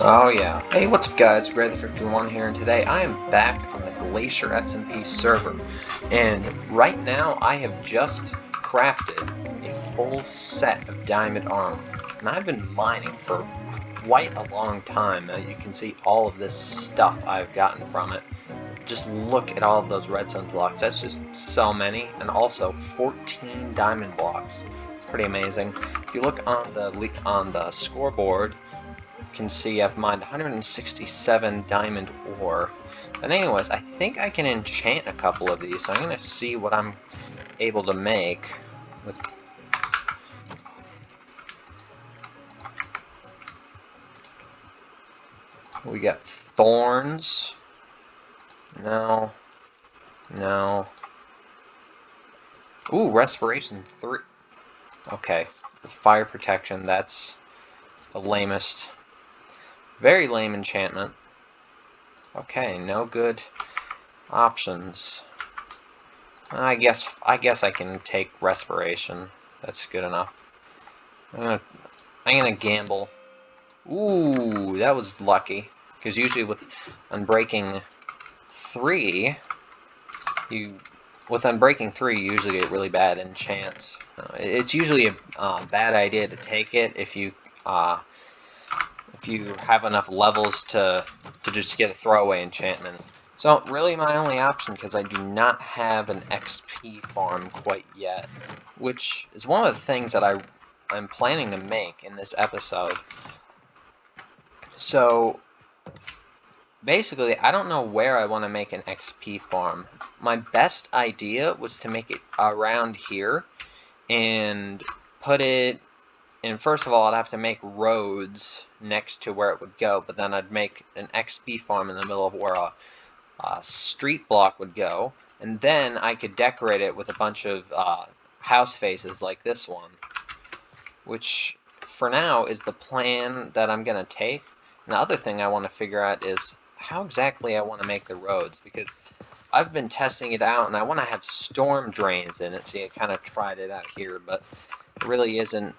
Oh yeah. Hey, what's up guys, Gray51 here, and today I am back on the Glacier SMP server. And right now I have just crafted a full set of diamond armor. And I've been mining for quite a long time. You can see all of this stuff I've gotten from it. Just look at all of those redstone blocks. That's just so many. And also 14 diamond blocks. It's pretty amazing. If you look on the scoreboard, can see I've mined 167 diamond ore. But anyways, I think I can enchant a couple of these, so I'm going to see what I'm able to make with... We got thorns. No. No. Ooh, respiration 3. Okay. The fire protection, that's the lamest. Very lame enchantment. Okay, no good options. I guess I can take respiration. That's good enough. I'm gonna gamble. Ooh, that was lucky. Because usually with Unbreaking 3, you usually get really bad enchants. It's usually a bad idea to take it if you have enough levels to just get a throwaway enchantment. So really my only option, because I do not have an XP farm quite yet, which is one of the things that I'm planning to make in this episode. So basically, I don't know where I want to make an XP farm. My best idea was to make it around here and put it, and first of all I'd have to make roads next to where it would go, but then I'd make an XP farm in the middle of where a street block would go, and then I could decorate it with a bunch of house faces like this one, which for now is the plan that I'm going to take. And the other thing I want to figure out is how exactly I want to make the roads, because I've been testing it out and I want to have storm drains in it. See, I kind of tried it out here, but it really isn't.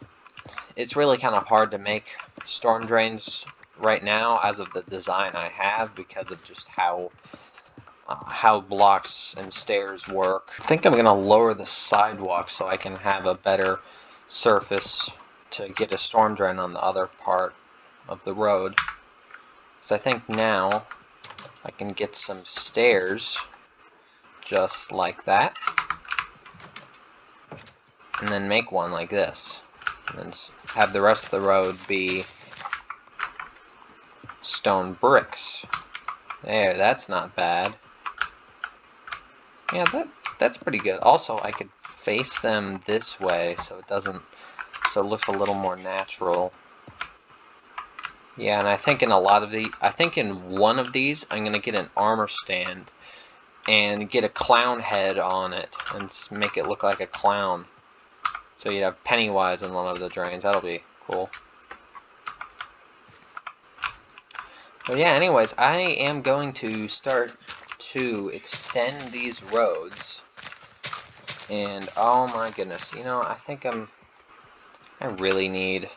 It's really kind of hard to make storm drains right now as of the design I have, because of just how blocks and stairs work. I think I'm going to lower the sidewalk so I can have a better surface to get a storm drain on the other part of the road. So I think now I can get some stairs just like that, and then make one like this, and then have the rest of the road be stone bricks. There, that's not bad. Yeah, that's pretty good. Also, I could face them this way so it looks a little more natural. Yeah, and I think in one of these I'm gonna get an armor stand and get a clown head on it and make it look like a clown. So you'd have Pennywise in one of the drains. That'll be cool. But yeah, anyways, I am going to start to extend these roads. And oh my goodness, you know, I think I really need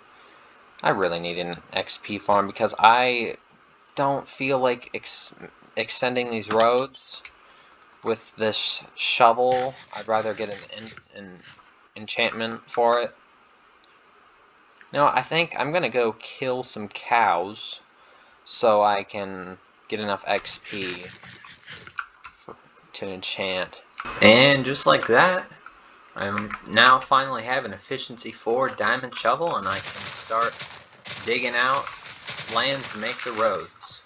an XP farm, because I don't feel like extending these roads with this shovel. I'd rather get an enchantment for it. No, I think I'm gonna go kill some cows so I can get enough XP to enchant. And just like that, I'm now finally have an efficiency 4 diamond shovel, and I can start digging out land to make the roads.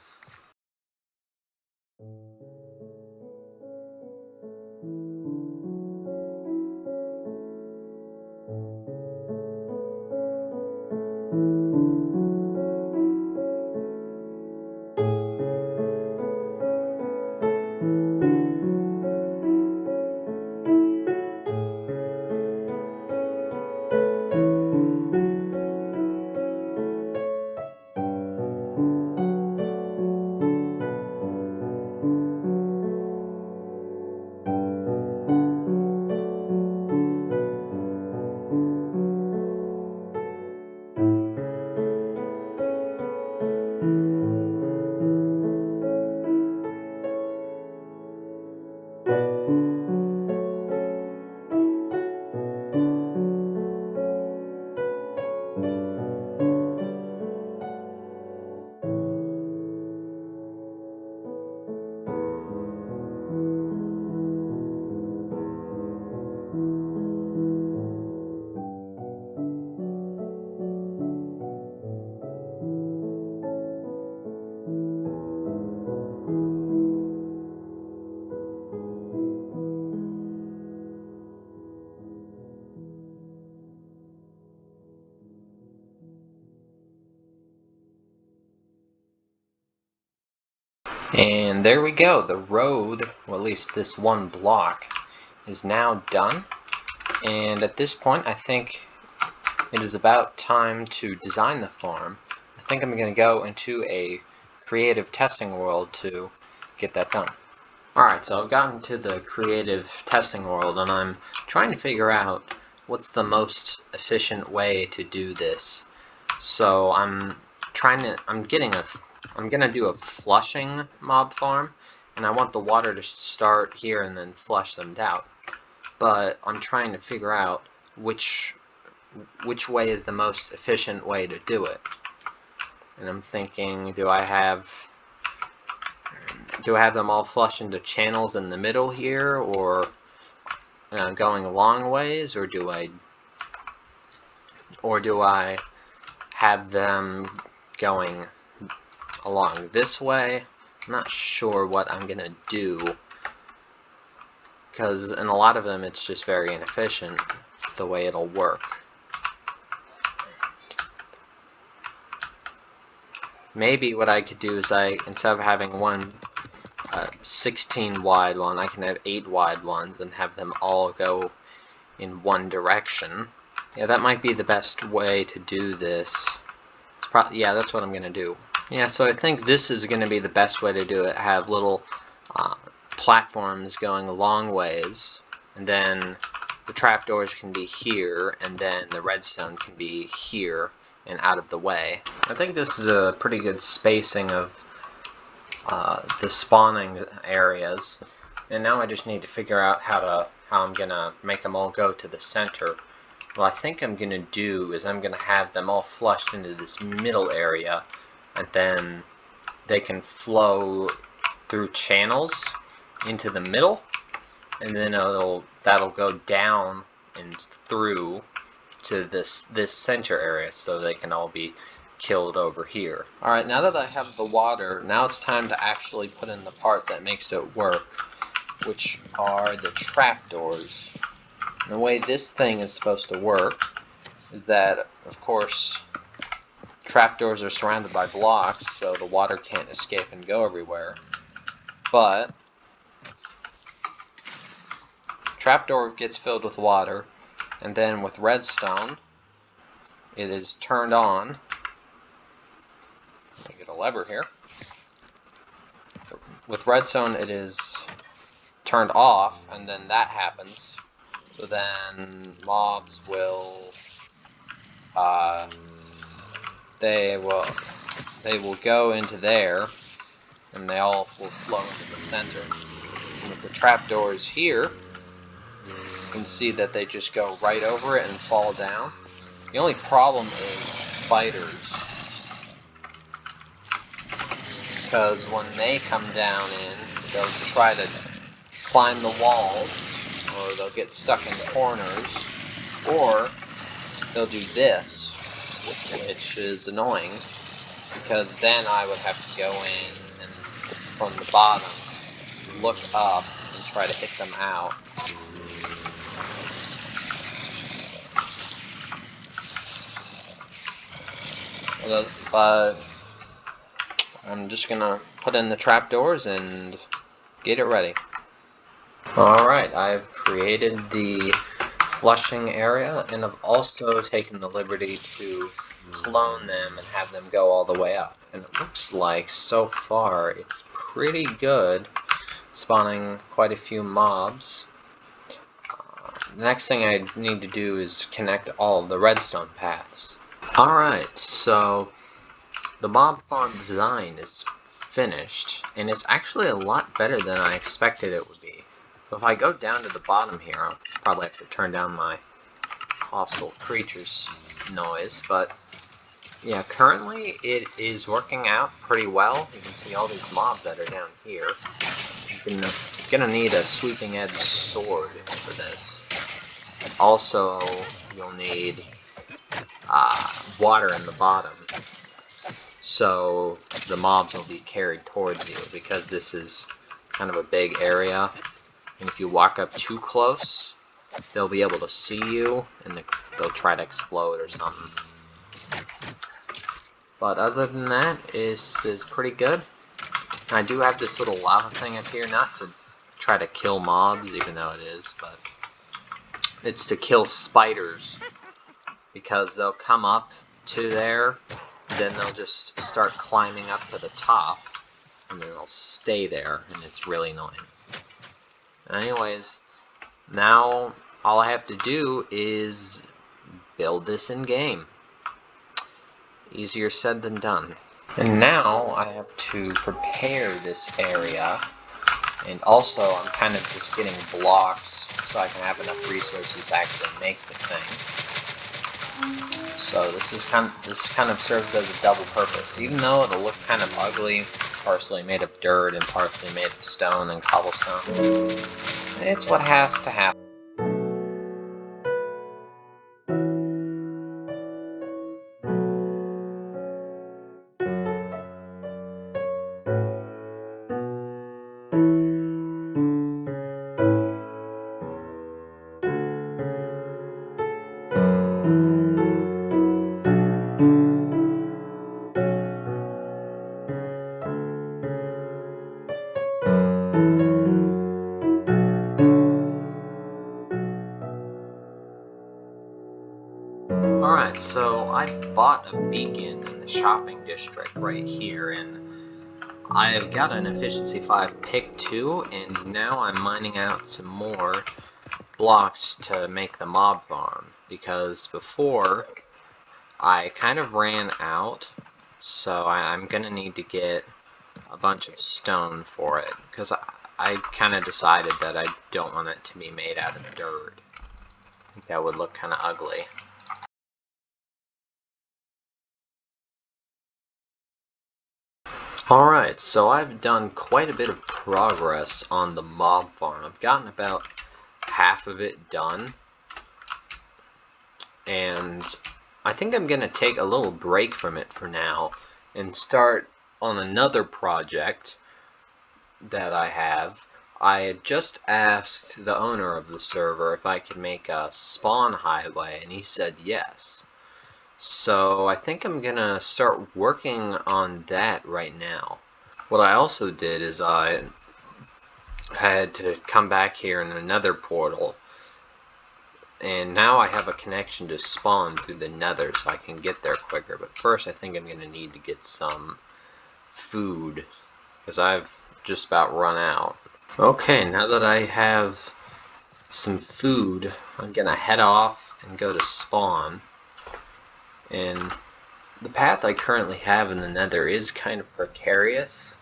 And there we go. The road, well, at least this one block, is now done. And at this point, I think it is about time to design the farm. I think I'm going to go into a creative testing world to get that done. Alright, so I've gotten to the creative testing world, and I'm trying to figure out what's the most efficient way to do this. So I'm gonna do a flushing mob farm, and I want the water to start here and then flush them out. But I'm trying to figure out which way is the most efficient way to do it. And I'm thinking, do I have them all flush into channels in the middle here, or going a long ways, or do I have them going along this way? I'm not sure what I'm gonna do, because in a lot of them it's just very inefficient the way it'll work. Maybe what I could do is instead of having one 16 wide one, I can have 8 wide ones and have them all go in one direction. Yeah, that might be the best way to do this. Yeah, that's what I'm gonna do. Yeah, so I think this is gonna be the best way to do it. Have little platforms going a long ways, and then the trapdoors can be here, and then the redstone can be here and out of the way. I think this is a pretty good spacing of the spawning areas, and now I just need to figure out how I'm gonna make them all go to the center. What I think I'm gonna do is I'm gonna have them all flushed into this middle area, and then they can flow through channels into the middle, and then that'll go down and through to this center area, so they can all be killed over here. Alright, now that I have the water, now it's time to actually put in the part that makes it work, which are the trapdoors. And the way this thing is supposed to work is that, of course, trapdoors are surrounded by blocks, so the water can't escape and go everywhere. But trapdoor gets filled with water, and then with redstone, it is turned on. Let me get a lever here. With redstone, it is turned off, and then that happens. So then mobs will they will go into there, and they all will flow into the center. And with the trapdoors here, you can see that they just go right over it and fall down. The only problem is spiders, because when they come down in, they'll try to climb the walls, or they'll get stuck in corners, or they'll do this, which is annoying, because then I would have to go in and from the bottom look up and try to hit them out. But I'm just gonna put in the trapdoors and get it ready. Alright, I've created the flushing area, and I've also taken the liberty to clone them and have them go all the way up. And it looks like, so far, it's pretty good, spawning quite a few mobs. The next thing I need to do is connect all of the redstone paths. Alright, so the mob farm design is finished, and it's actually a lot better than I expected it would be. if I go down to the bottom here, I'll probably have to turn down my hostile creatures noise, but yeah, currently it is working out pretty well. You can see all these mobs that are down here. You're gonna need a sweeping edge sword for this. Also, you'll need water in the bottom, so the mobs will be carried towards you, because this is kind of a big area, and if you walk up too close, they'll be able to see you, and they'll try to explode or something. But other than that, is pretty good. And I do have this little lava thing up here, not to try to kill mobs, even though it is, but it's to kill spiders, because they'll come up to there, then they'll just start climbing up to the top, and then they'll stay there, and it's really annoying. Anyways, now all I have to do is build this in game. Easier said than done. And now I have to prepare this area, and also I'm kind of just getting blocks so I can have enough resources to actually make the thing. So this kind of serves as a double purpose. Even though it'll look kind of ugly, partially made of dirt and partially made of stone and cobblestone, it's what has to happen. Alright, so I bought a beacon in the shopping district right here, and I've got an efficiency 5 pick too, and now I'm mining out some more blocks to make the mob farm, because before I kind of ran out, so I'm gonna need to get a bunch of stone for it, because I kind of decided that I don't want it to be made out of dirt. I think that would look kind of ugly. Alright, so I've done quite a bit of progress on the mob farm. I've gotten about half of it done, and I think I'm going to take a little break from it for now and start on another project that I have. I had just asked the owner of the server if I could make a spawn highway, and he said yes. So I think I'm gonna start working on that right now. What I also did is I had to come back here in another portal, and now I have a connection to spawn through the nether, so I can get there quicker. But first I think I'm gonna need to get some food, because I've just about run out. Okay, now that I have some food, I'm gonna head off and go to spawn. And the path I currently have in the nether is kind of precarious,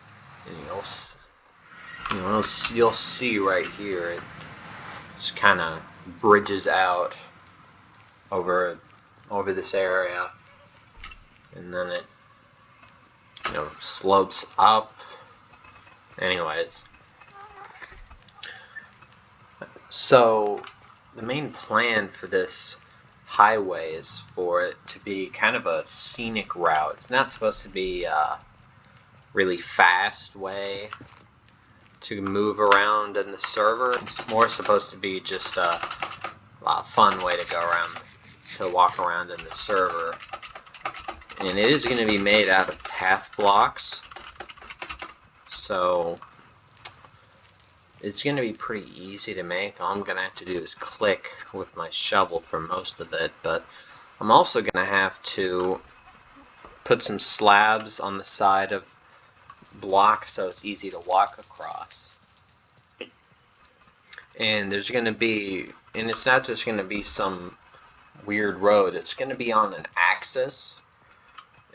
and you'll see right here, it just kind of bridges out over this area, and then it slopes up. Anyways, so the main plan for this highway is for it to be kind of a scenic route. It's not supposed to be a really fast way to move around in the server. It's more supposed to be just a fun way to go around, to walk around in the server. And it is going to be made out of path blocks, so it's going to be pretty easy to make. All I'm going to have to do is click with my shovel for most of it, but I'm also going to have to put some slabs on the side of blocks so it's easy to walk across. And there's going to be, and it's not just going to be some weird road, it's going to be on an axis,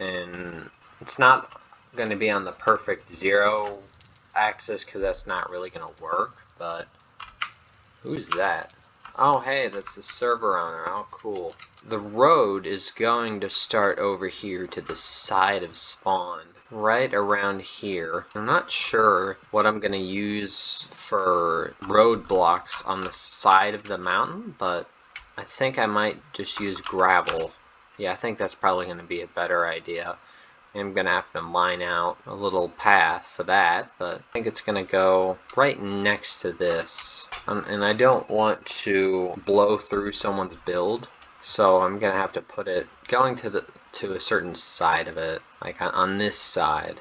and it's not going to be on the perfect 0 axis, because that's not really going to work, but Who's that? Oh, hey, that's the server owner. Oh, cool. The road is going to start over here to the side of spawn, right around here. I'm not sure what I'm going to use for roadblocks on the side of the mountain, but I think I might just use gravel. Yeah, I think that's probably going to be a better idea. I'm going to have to mine out a little path for that, but I think it's going to go right next to this. And I don't want to blow through someone's build, so I'm going to have to put it going to a certain side of it, like on this side.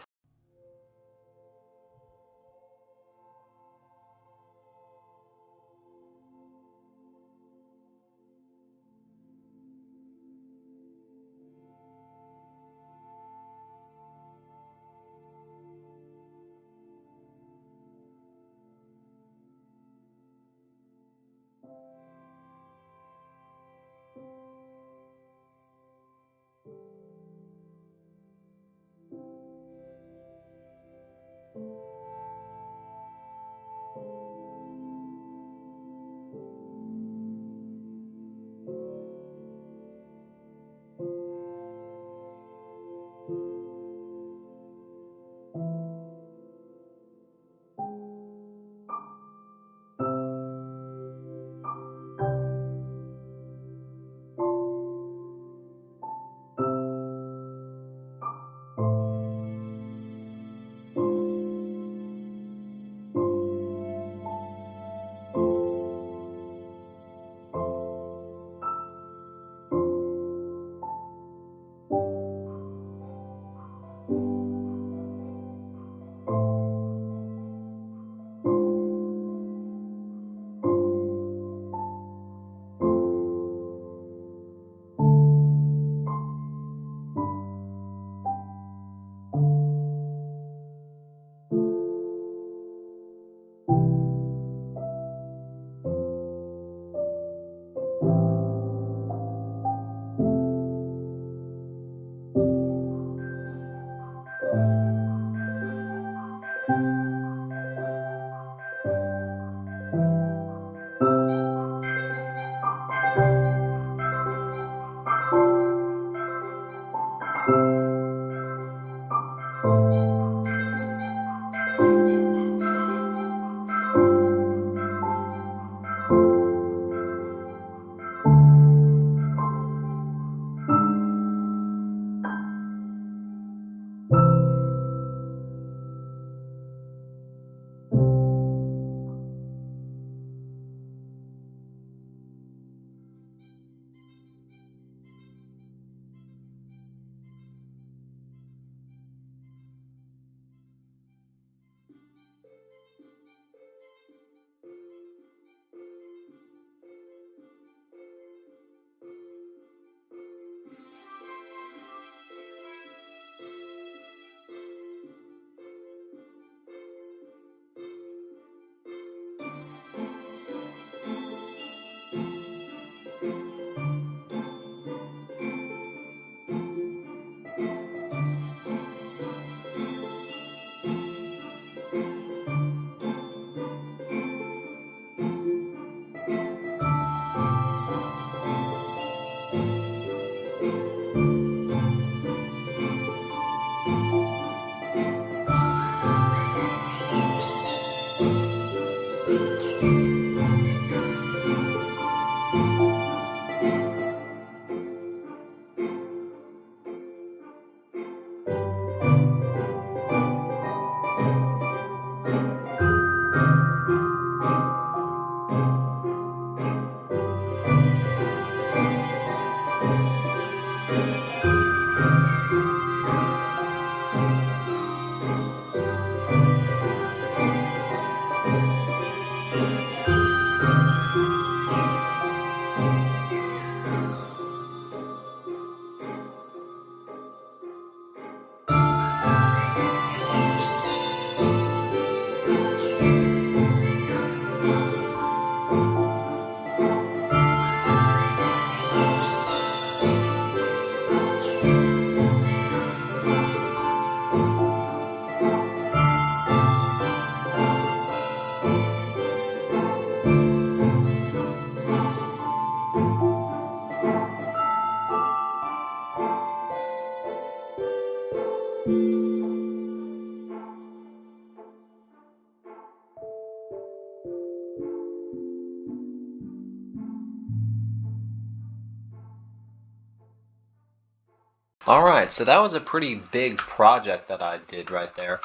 Alright, so that was a pretty big project that I did right there.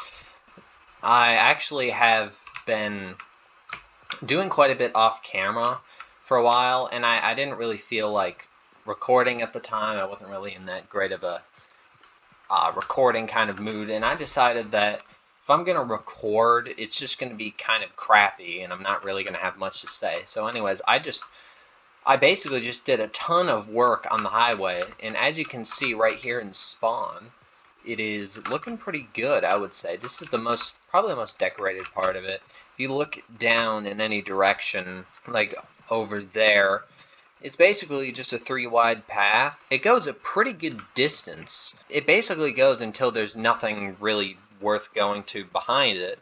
I actually have been doing quite a bit off camera for a while, and I didn't really feel like recording at the time. I wasn't really in that great of a recording kind of mood, and I decided that if I'm going to record, it's just going to be kind of crappy, and I'm not really going to have much to say. So anyways, I basically just did a ton of work on the highway, and as you can see right here in Spawn, it is looking pretty good, I would say. This is probably the most decorated part of it. If you look down in any direction, like over there, it's basically just a 3-wide path. It goes a pretty good distance. It basically goes until there's nothing really worth going to behind it,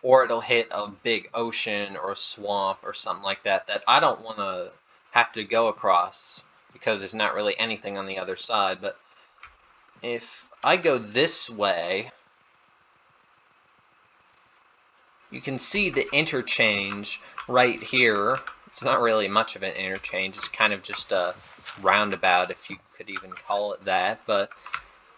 or it'll hit a big ocean or swamp or something like that that I don't want to have to go across because there's not really anything on the other side. But if I go this way, you can see the interchange right here. It's not really much of an interchange. It's kind of just a roundabout, if you could even call it that. But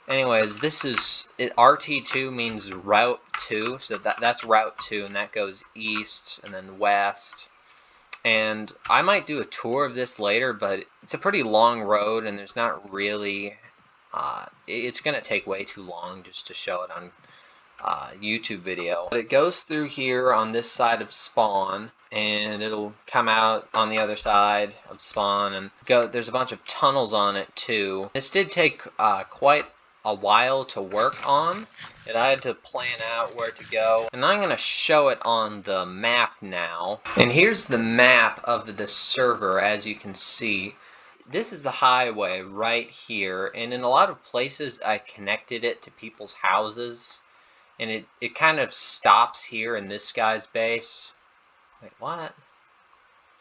anyways, RT2 means Route 2, so that's Route 2, and that goes east and then west. And I might do a tour of this later, but it's a pretty long road, and there's not really... it's going to take way too long just to show it on YouTube video. But it goes through here on this side of Spawn, and it'll come out on the other side of Spawn, and there's a bunch of tunnels on it too. This did take quite a while to work on, and I had to plan out where to go. And I'm going to show it on the map now. And here's the map of the server, as you can see. This is the highway right here, and in a lot of places I connected it to people's houses. And it kind of stops here in this guy's base. Wait, what?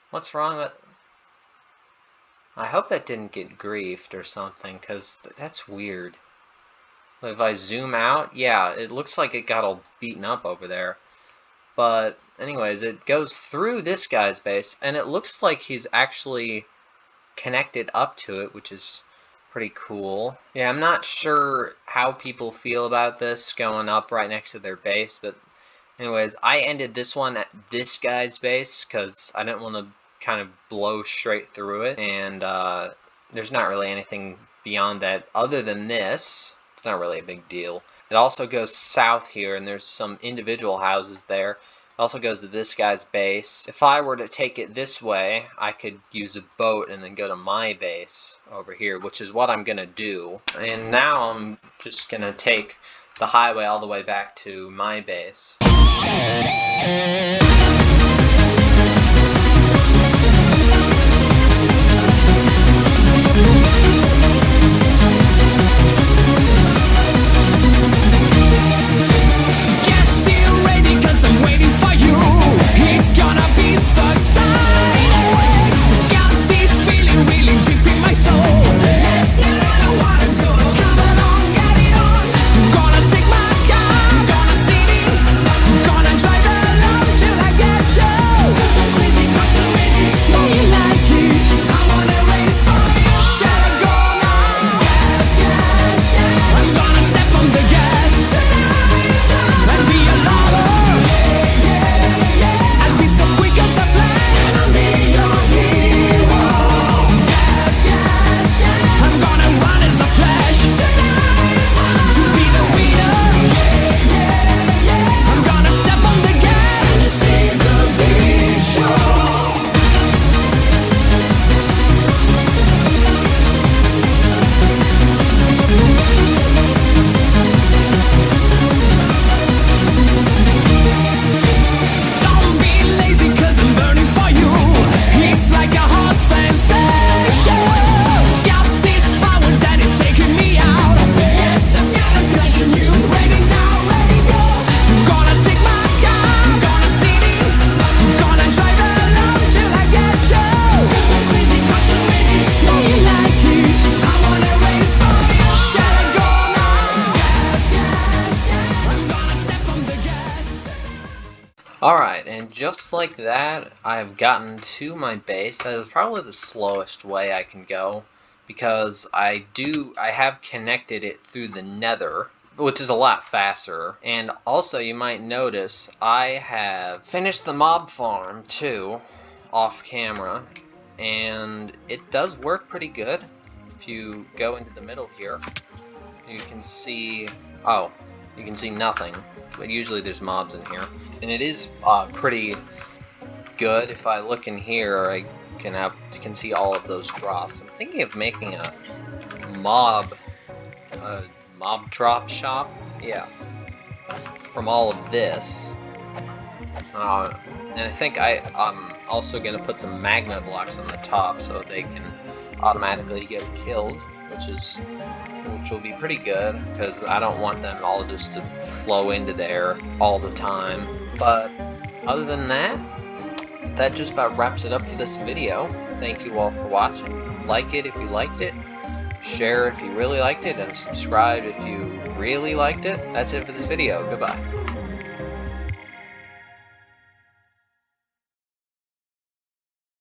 What's wrong with... I hope that didn't get griefed or something, because that's weird. If I zoom out, yeah, it looks like it got all beaten up over there. But anyways, it goes through this guy's base, and it looks like he's actually connected up to it, which is pretty cool. Yeah, I'm not sure how people feel about this going up right next to their base, but anyways, I ended this one at this guy's base because I didn't want to kind of blow straight through it, and there's not really anything beyond that other than this. It's not really a big deal. It also goes south here, and there's some individual houses there. It also goes to this guy's base. If I were to take it this way, I could use a boat and then go to my base over here, which is what I'm going to do. And now I'm just going to take the highway all the way back to my base. Alright, and just like that, I have gotten to my base. That is probably the slowest way I can go. because I have connected it through the nether, which is a lot faster. And also you might notice I have finished the mob farm too, off camera, and it does work pretty good. If you go into the middle here, you can see, oh, you can see nothing, but usually there's mobs in here. And it is pretty good. If I look in here, I can see all of those drops. I'm thinking of making a mob drop shop. Yeah, from all of this. And I think I'm also gonna put some magma blocks on the top so they can automatically get killed, which will be pretty good, because I don't want them all just to flow into there all the time. But other than that, that just about wraps it up for this video. Thank you all for watching. Like it if you liked it, share if you really liked it, and subscribe if you really liked it. That's it for this video. Goodbye.